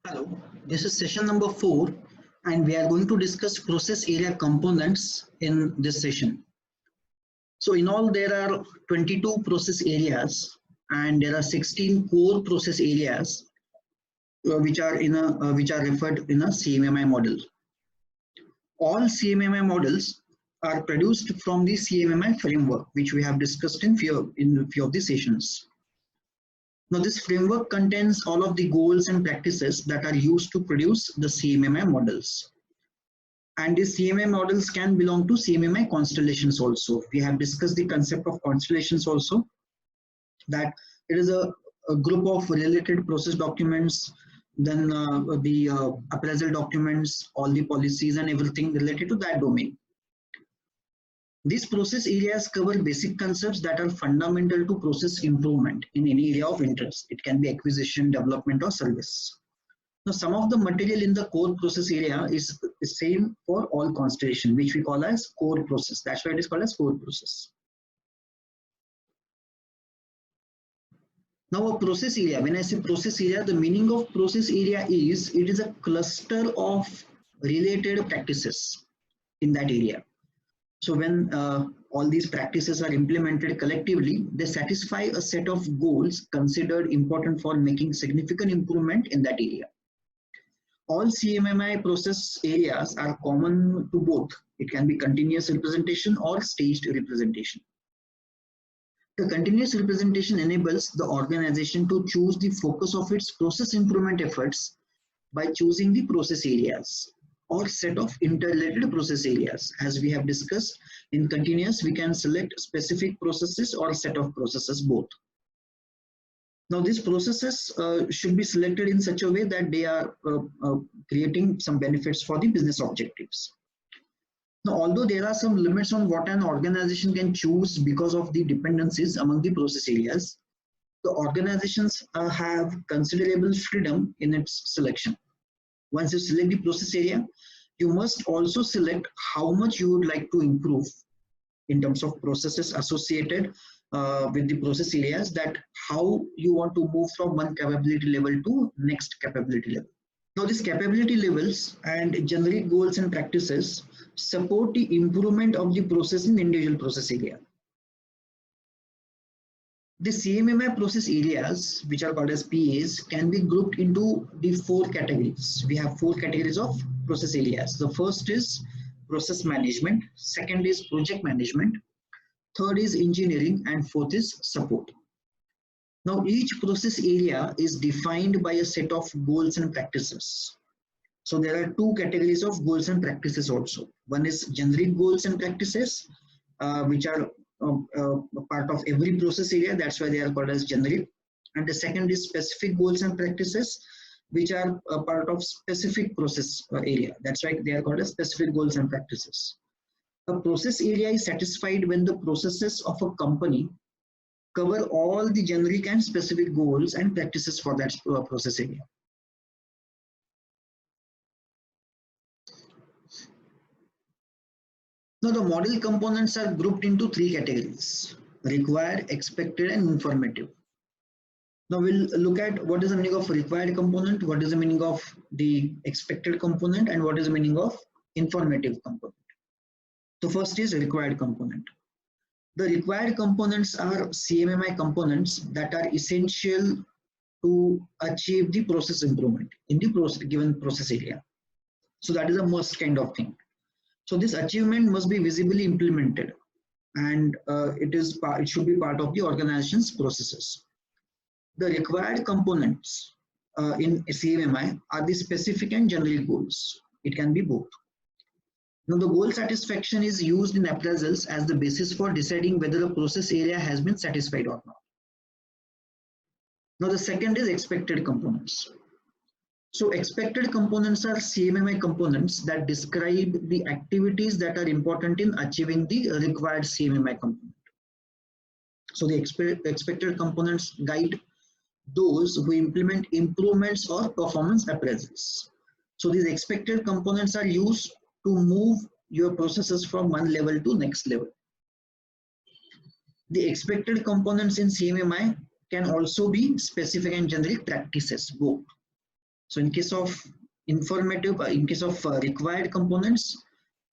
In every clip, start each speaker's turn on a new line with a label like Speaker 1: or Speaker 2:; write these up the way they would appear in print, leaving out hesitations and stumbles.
Speaker 1: Hello, this is session number 4 and we are going to discuss process area components in this session. So in all there are 22 process areas and there are 16 core process areas which are referred in a CMMI model. All CMMI models are produced from the CMMI framework which we have discussed in few of the sessions. Now this framework contains all of the goals and practices that are used to produce the CMMI models. And these CMMI models can belong to CMMI constellations also. We have discussed the concept of constellations also, that it is a group of related process documents, then the appraisal documents, all the policies and everything related to that domain. These process areas cover basic concepts that are fundamental to process improvement in any area of interest. It can be acquisition, development, or service. Now, some of the material in the core process area is the same for all constellation, which we call as core process. That's why it is called as core process. Now, a process area, when I say process area, the meaning of process area is it is a cluster of related practices in that area. So when all these practices are implemented collectively, they satisfy a set of goals considered important for making significant improvement in that area. All CMMI process areas are common to both. It can be continuous representation or staged representation. The continuous representation enables the organization to choose the focus of its process improvement efforts by choosing the process areas or set of interrelated process areas. As we have discussed, in continuous, we can select specific processes or a set of processes both. Now, these processes should be selected in such a way that they are creating some benefits for the business objectives. Now, although there are some limits on what an organization can choose because of the dependencies among the process areas, the organizations have considerable freedom in its selection. Once you select the process area, you must also select how much you would like to improve in terms of processes associated with the process areas, that how you want to move from one capability level to next capability level. Now these capability levels and generic goals and practices support the improvement of the process in individual process area. The CMMI process areas, which are called as PAs, can be grouped into the 4 categories. We have 4 categories of process areas. The first is process management, second is project management, third is engineering, and fourth is support. Now each process area is defined by a set of goals and practices. So there are 2 categories of goals and practices also. One is generic goals and practices, which are part of every process area. That's why they are called as generic. And the second is specific goals and practices, which are a part of specific process area. That's why they are called as specific goals and practices. A process area is satisfied when the processes of a company cover all the generic and specific goals and practices for that process area. Now the model components are grouped into 3 categories: required, expected, and informative. Now we'll look at what is the meaning of required component, what is the meaning of the expected component, and what is the meaning of informative component. So first is required component. The required components are CMMI components that are essential to achieve the process improvement in the given process area. So that is a must kind of thing. So this achievement must be visibly implemented, and it should be part of the organization's processes. The required components in CMMI are the specific and generic goals. It can be both. Now the goal satisfaction is used in appraisals as the basis for deciding whether a process area has been satisfied or not. Now the second is expected components. So expected components are CMMI components that describe the activities that are important in achieving the required CMMI component. So the expected components guide those who implement improvements or performance appraisals. So these expected components are used to move your processes from one level to next level. The expected components in CMMI can also be specific and generic practices, both. So in case of required components,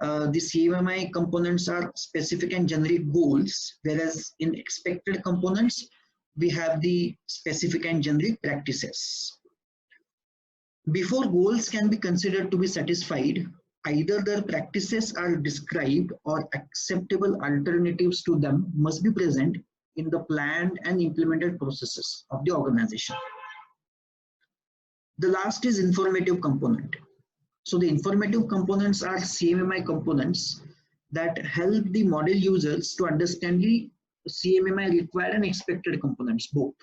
Speaker 1: the CMMI components are specific and generic goals, whereas in expected components, we have the specific and generic practices. Before goals can be considered to be satisfied, either their practices are described or acceptable alternatives to them must be present in the planned and implemented processes of the organization. The last is informative component. So the informative components are CMMI components that help the model users to understand the CMMI required and expected components both.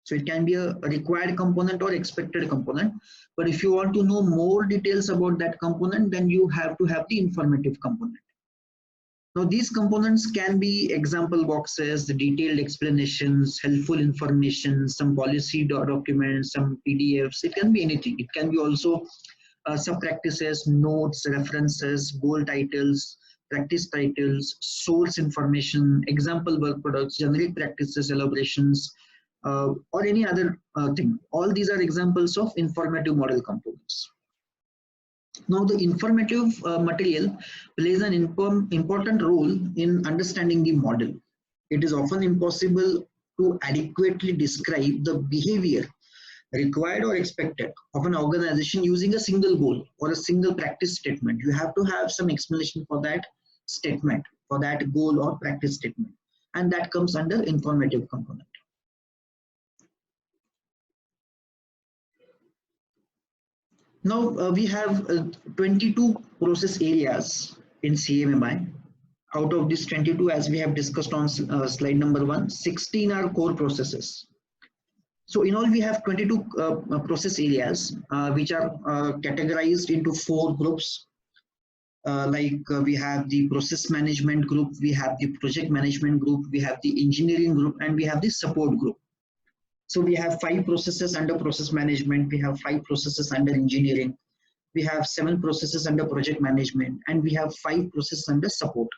Speaker 1: So it can be a required component or expected component. But if you want to know more details about that component, then you have to have the informative component. Now these components can be example boxes, the detailed explanations, helpful information, some policy documents, some PDFs. It can be anything. It can be also sub-practices, notes, references, goal titles, practice titles, source information, example work products, generic practices, elaborations, or any other thing. All these are examples of informative model components. Now the informative material plays an important role in understanding the model. It is often impossible to adequately describe the behavior required or expected of an organization using a single goal or a single practice statement. You have to have some explanation for that statement, for that goal or practice statement, and that comes under informative component. Now we have 22 process areas in CMMI. Out of these 22, as we have discussed on slide number 1, 16 are core processes. So in all, we have 22 process areas which are categorized into 4 groups. We have the process management group, we have the project management group, we have the engineering group, and we have the support group. So we have 5 processes under process management, we have 5 processes under engineering, we have 7 processes under project management, and we have 5 processes under support.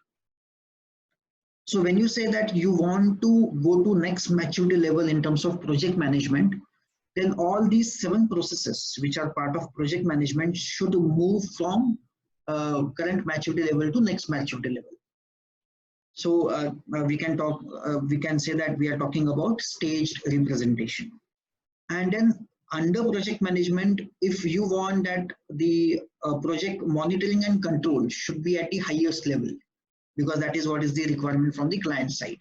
Speaker 1: So when you say that you want to go to next maturity level in terms of project management, then all these 7 processes which are part of project management should move from current maturity level to next maturity level. So we can say that we are talking about staged representation. And then under project management, if you want that the project monitoring and control should be at the highest level, because that is what is the requirement from the client side.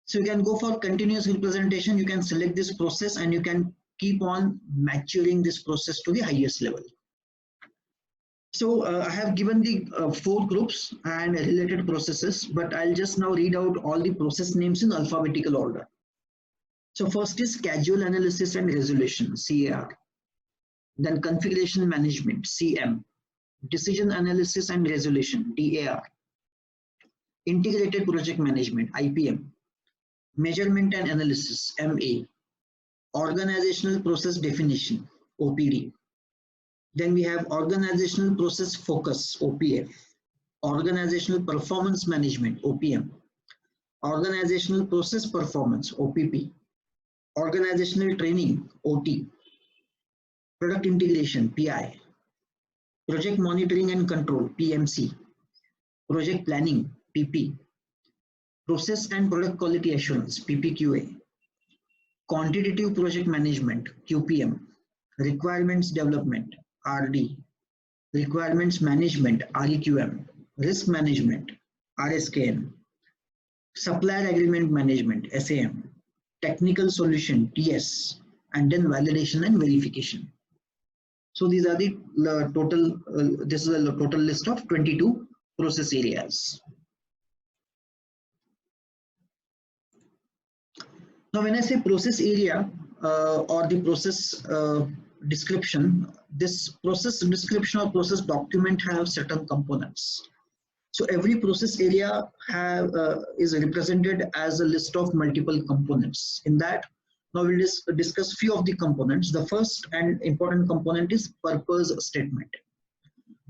Speaker 1: So you can go for continuous representation, you can select this process and you can keep on maturing this process to the highest level. So I have given the 4 groups and related processes, but I'll just now read out all the process names in alphabetical order. So first is schedule analysis and resolution, CAR. Then configuration management, CM. Decision analysis and resolution, DAR. Integrated project management, IPM. Measurement and analysis, MA. Organizational process definition, OPD. Then we have organizational process focus, OPF. Organizational performance management, OPM. Organizational process performance, OPP. Organizational training, OT. Product integration, PI. Project monitoring and control, PMC. Project planning, PP. Process and product quality assurance, PPQA. Quantitative project management, QPM. Requirements development, RD. Requirements management, REQM. Risk management, RSKM. Supplier agreement management, SAM. Technical solution, TS. And then validation and verification. So these are the total, this is a total list of 22 process areas. Now when I say process area or the process description, this process description or process document have certain components. So every process area is represented as a list of multiple components. In that, now we'll discuss few of the components. The first and important component is purpose statement.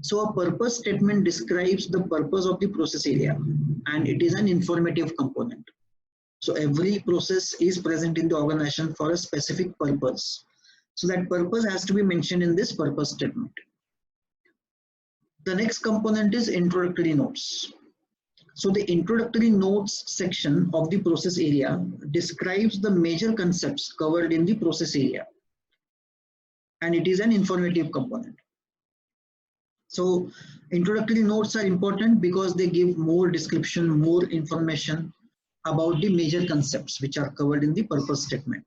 Speaker 1: So a purpose statement describes the purpose of the process area, and it is an informative component. So every process is present in the organization for a specific purpose. So that purpose has to be mentioned in this purpose statement. The next component is introductory notes. So the introductory notes section of the process area describes the major concepts covered in the process area, and it is an informative component. So introductory notes are important because they give more description, more information about the major concepts which are covered in the purpose statement.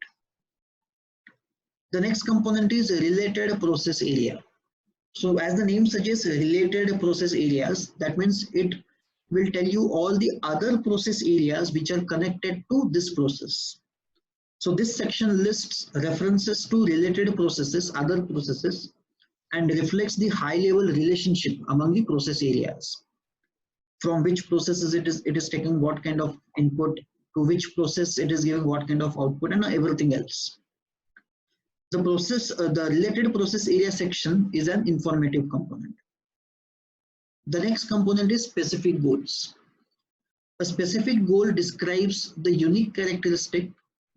Speaker 1: The next component is related process area. So as the name suggests, related process areas, that means it will tell you all the other process areas which are connected to this process. So this section lists references to related processes, other processes, and reflects the high level relationship among the process areas. From which processes it is taking what kind of input, to which process it is giving what kind of output, and everything else. The related process area section is an informative component. The next component is specific goals. A specific goal describes the unique characteristic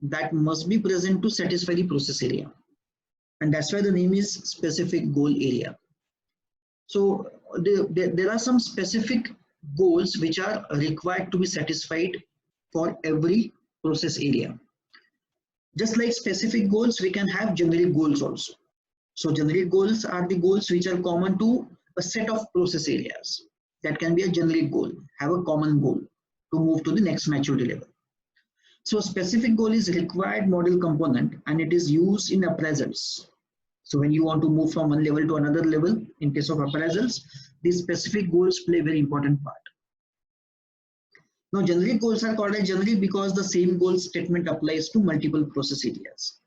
Speaker 1: that must be present to satisfy the process area, and that's why the name is specific goal area. So there are some specific goals which are required to be satisfied for every process area. Just like specific goals, we can have generic goals also. So generic goals are the goals which are common to a set of process areas. That can be a generic goal, have a common goal to move to the next maturity level. So a specific goal is a required model component, and it is used in appraisals. So when you want to move from one level to another level, in case of appraisals, these specific goals play a very important part. Now generic goals are called as generic because the same goal statement applies to multiple process areas.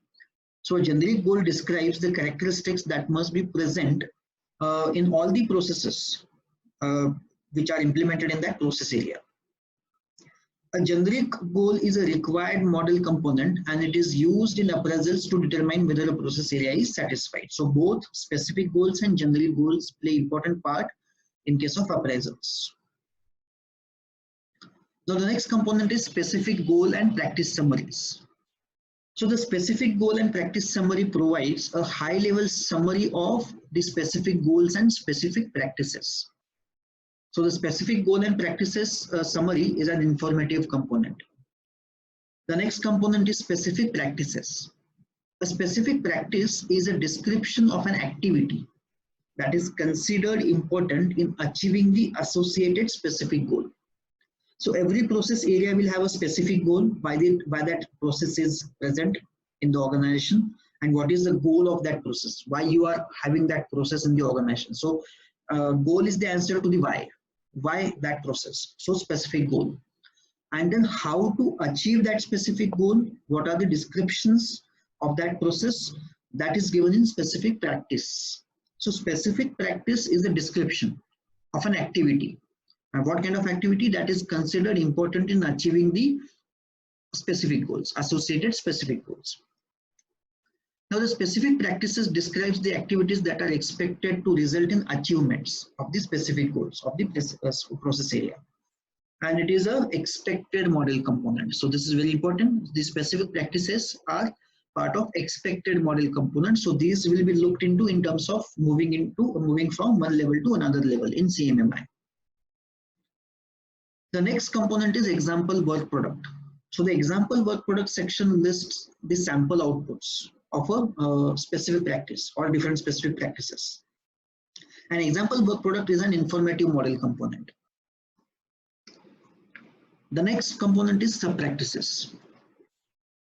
Speaker 1: So a generic goal describes the characteristics that must be present in all the processes which are implemented in that process area. A generic goal is a required model component, and it is used in appraisals to determine whether a process area is satisfied. So both specific goals and generic goals play important part in case of appraisals. Now the next component is specific goal and practice summaries. So the specific goal and practice summary provides a high level summary of the specific goals and specific practices. So the specific goal and practices summary is an informative component. The next component is specific practices. A specific practice is a description of an activity that is considered important in achieving the associated specific goal. So every process area will have a specific goal, why that process is present in the organization, and what is the goal of that process, why you are having that process in the organization. So goal is the answer to the why that process. So specific goal. And then how to achieve that specific goal, what are the descriptions of that process, that is given in specific practice. So specific practice is a description of an activity, and what kind of activity that is considered important in achieving the specific goals, associated specific goals. Now the specific practices describes the activities that are expected to result in achievements of the specific goals of the process area, and it is a expected model component. So this is very important. The specific practices are part of expected model component. So these will be looked into in terms of moving from one level to another level in CMMI. The next component is example work product. So the example work product section lists the sample outputs of a specific practice or different specific practices. An example work product is an informative model component. The next component is sub-practices.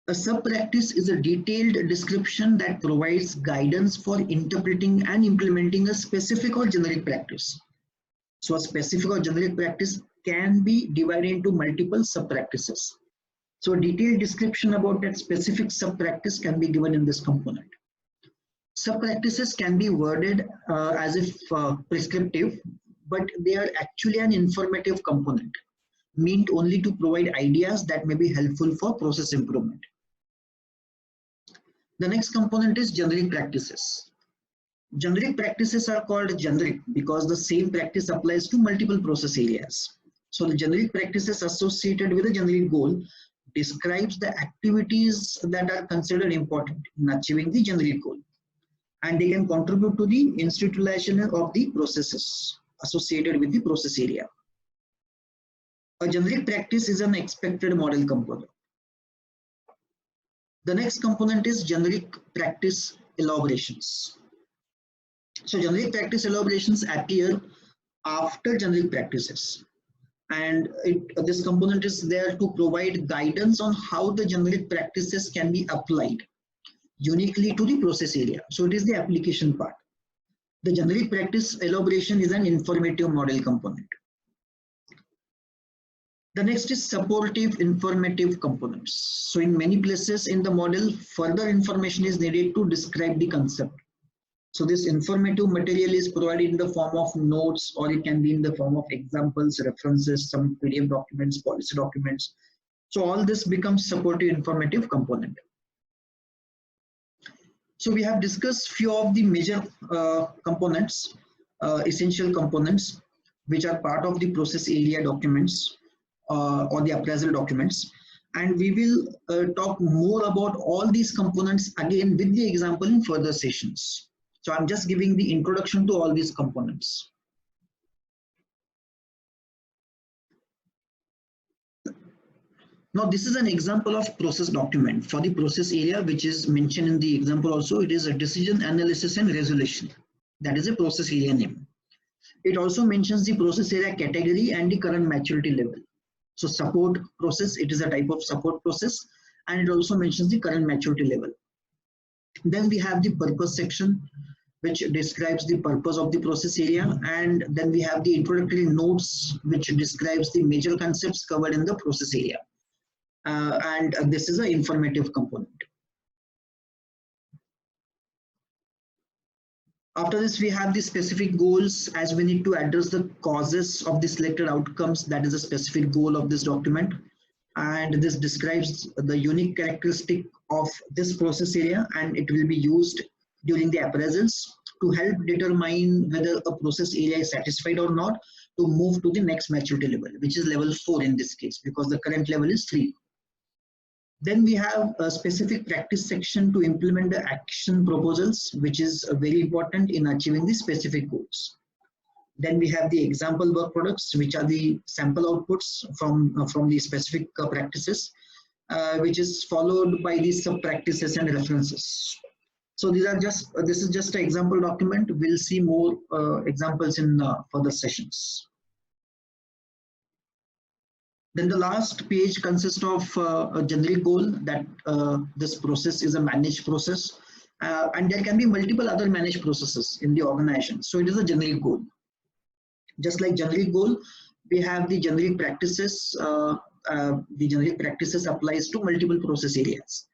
Speaker 1: A sub-practice is a detailed description that provides guidance for interpreting and implementing a specific or generic practice. So a specific or generic practice can be divided into multiple sub-practices. So a detailed description about that specific sub-practice can be given in this component. Sub-practices can be worded as if prescriptive, but they are actually an informative component, meant only to provide ideas that may be helpful for process improvement. The next component is generic practices. Generic practices are called generic because the same practice applies to multiple process areas. So the generic practices associated with a generic goal describes the activities that are considered important in achieving the generic goal. and they can contribute to the institutionalization of the processes associated with the process area. A generic practice is an expected model component. The next component is generic practice elaborations. So generic practice elaborations appear after generic practices, and this component is there to provide guidance on how the generic practices can be applied uniquely to the process area. So it is the application part. The generic practice elaboration is an informative model component. The next is supportive informative components. So in many places in the model, further information is needed to describe the concept. So this informative material is provided in the form of notes, or it can be in the form of examples, references, some PDF documents, policy documents. So all this becomes supportive informative component. So we have discussed few of the major components, essential components, which are part of the process area documents or the appraisal documents. And we will talk more about all these components again with the example in further sessions. So I'm just giving the introduction to all these components. Now this is an example of process document for the process area, which is mentioned in the example also. It is a decision analysis and resolution. That is a process area name. It also mentions the process area category and the current maturity level. So support process, it is a type of support process, and it also mentions the current maturity level. Then we have the purpose section, which describes the purpose of the process area, and then we have the introductory notes, which describes the major concepts covered in the process area. And this is an informative component. After this, we have the specific goals, as we need to address the causes of the selected outcomes. That is a specific goal of this document. And this describes the unique characteristic of this process area, and it will be used during the appraisals to help determine whether a process area is satisfied or not, to move to the next maturity level, which is level 4 in this case, because the current level is 3. Then we have a specific practice section to implement the action proposals, which is very important in achieving the specific goals. Then we have the example work products, which are the sample outputs from the specific practices, which is followed by the sub practices and references. So these are this is just an example document. We'll see more examples in further sessions. Then the last page consists of a generic goal that this process is a managed process, and there can be multiple other managed processes in the organization. So it is a generic goal. Just like generic goal, we have the generic practices. The generic practices applies to multiple process areas.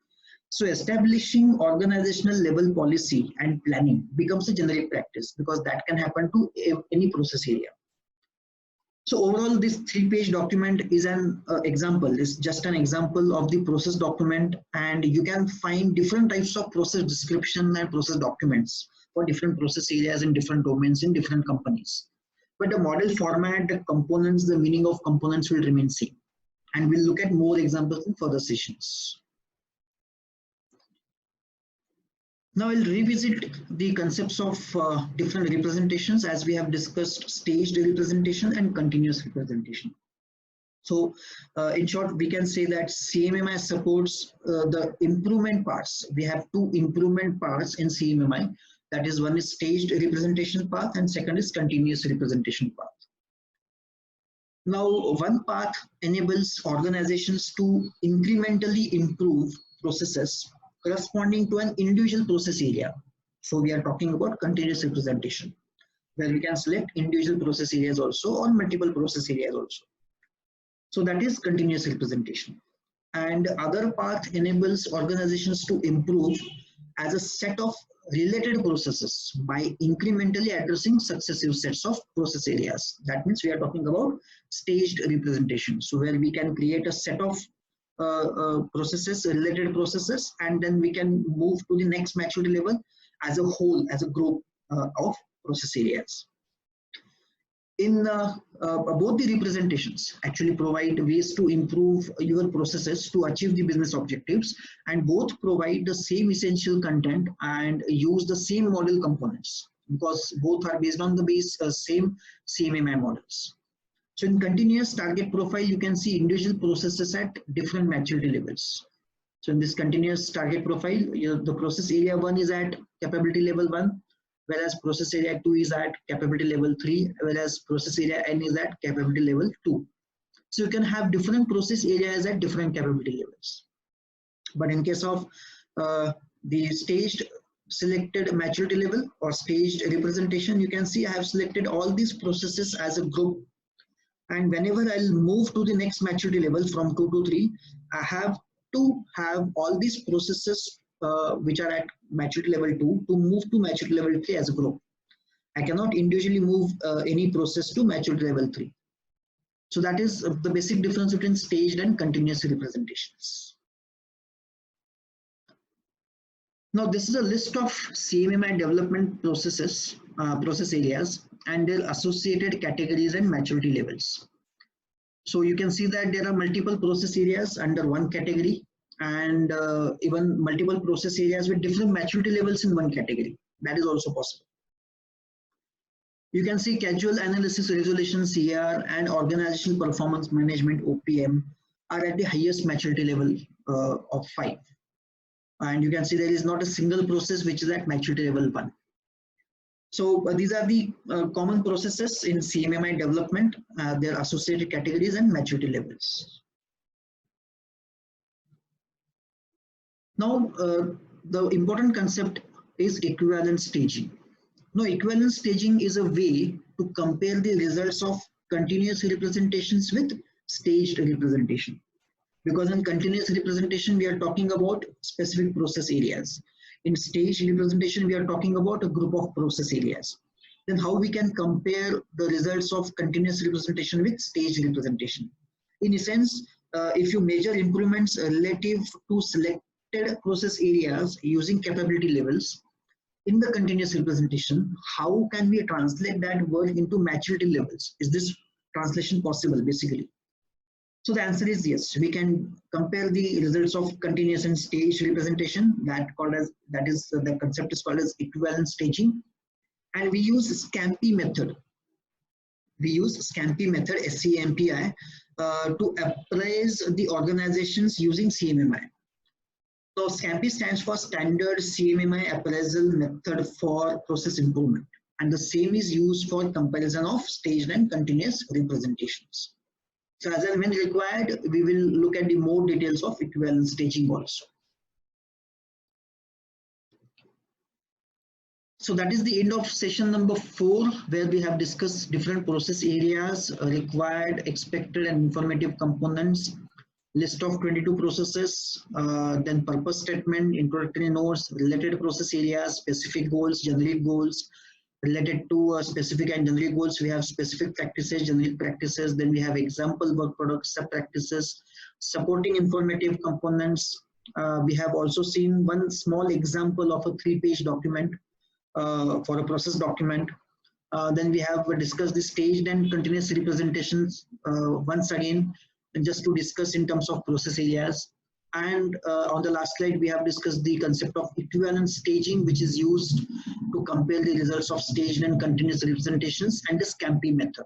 Speaker 1: So establishing organizational level policy and planning becomes a generic practice, because that can happen to any process area. So overall, this 3-page document is an example. It's just an example of the process document, and you can find different types of process description and process documents for different process areas in different domains in different companies. But the model format, the components, the meaning of components will remain same. And we'll look at more examples in further sessions. Now I'll revisit the concepts of different representations, as we have discussed staged representation and continuous representation. So in short, we can say that CMMI supports the improvement parts. We have 2 improvement parts in CMMI. That is, one is staged representation path and second is continuous representation path. Now, one path enables organizations to incrementally improve processes corresponding to an individual process area. So we are talking about continuous representation, where we can select individual process areas also or multiple process areas also. So that is continuous representation. And other path enables organizations to improve as a set of related processes by incrementally addressing successive sets of process areas. That means we are talking about staged representation. So where we can create a set of processes, related processes, and then we can move to the next maturity level as a whole, as a group of process areas. In both the representations actually provide ways to improve your processes to achieve the business objectives, and both provide the same essential content and use the same model components because both are based on the same CMMI models. So in continuous target profile, you can see individual processes at different maturity levels. So in this continuous target profile, the process area 1 is at capability level 1, whereas process area 2 is at capability level 3, whereas process area n is at capability level 2. So you can have different process areas at different capability levels. But in case of the staged selected maturity level or staged representation, you can see I have selected all these processes as a group. And whenever I'll move to the next maturity level from 2 to 3, I have to have all these processes which are at maturity level 2 to move to maturity level 3 as a group. I cannot individually move any process to maturity level 3. So that is the basic difference between staged and continuous representations. Now this is a list of CMMI development processes, process areas, and their associated categories and maturity levels. So you can see that there are multiple process areas under one category, and even multiple process areas with different maturity levels in one category. That is also possible. You can see causal analysis resolution CR and organizational performance management OPM are at the highest maturity level of 5. And you can see there is not a single process which is at maturity level 1. So these are the common processes in CMMI development, their associated categories and maturity levels. Now, the important concept is equivalent staging. Now, equivalent staging is a way to compare the results of continuous representations with staged representation. Because in continuous representation, we are talking about specific process areas. In staged representation, we are talking about a group of process areas. Then how we can compare the results of continuous representation with staged representation? In a sense, if you measure improvements relative to selected process areas using capability levels in the continuous representation, how can we translate that word into maturity levels? Is this translation possible basically? So the answer is yes. We can compare the results of continuous and staged representation. The concept is called as equivalent staging, and we use SCAMPI method. We use SCAMPI method, SCAMPI, to appraise the organizations using CMMI. So SCAMPI stands for Standard CMMI Appraisal Method for Process Improvement, and the same is used for comparison of staged and continuous representations. So as and when required, we will look at the more details of equivalent staging also. So that is the end of session number 4, where we have discussed different process areas, required, expected and informative components, list of 22 processes, then purpose statement, introductory notes, related process areas, specific goals, generic goals. Related to specific and generic goals, we have specific practices, generic practices, then we have example work products, sub-practices, supporting informative components. We have also seen one small example of a 3-page document for a process document. Then we have discussed the staged and continuous representations once again, just to discuss in terms of process areas. And on the last slide, we have discussed the concept of equivalent staging, which is used to compare the results of staged and continuous representations, and the SCAMPI method.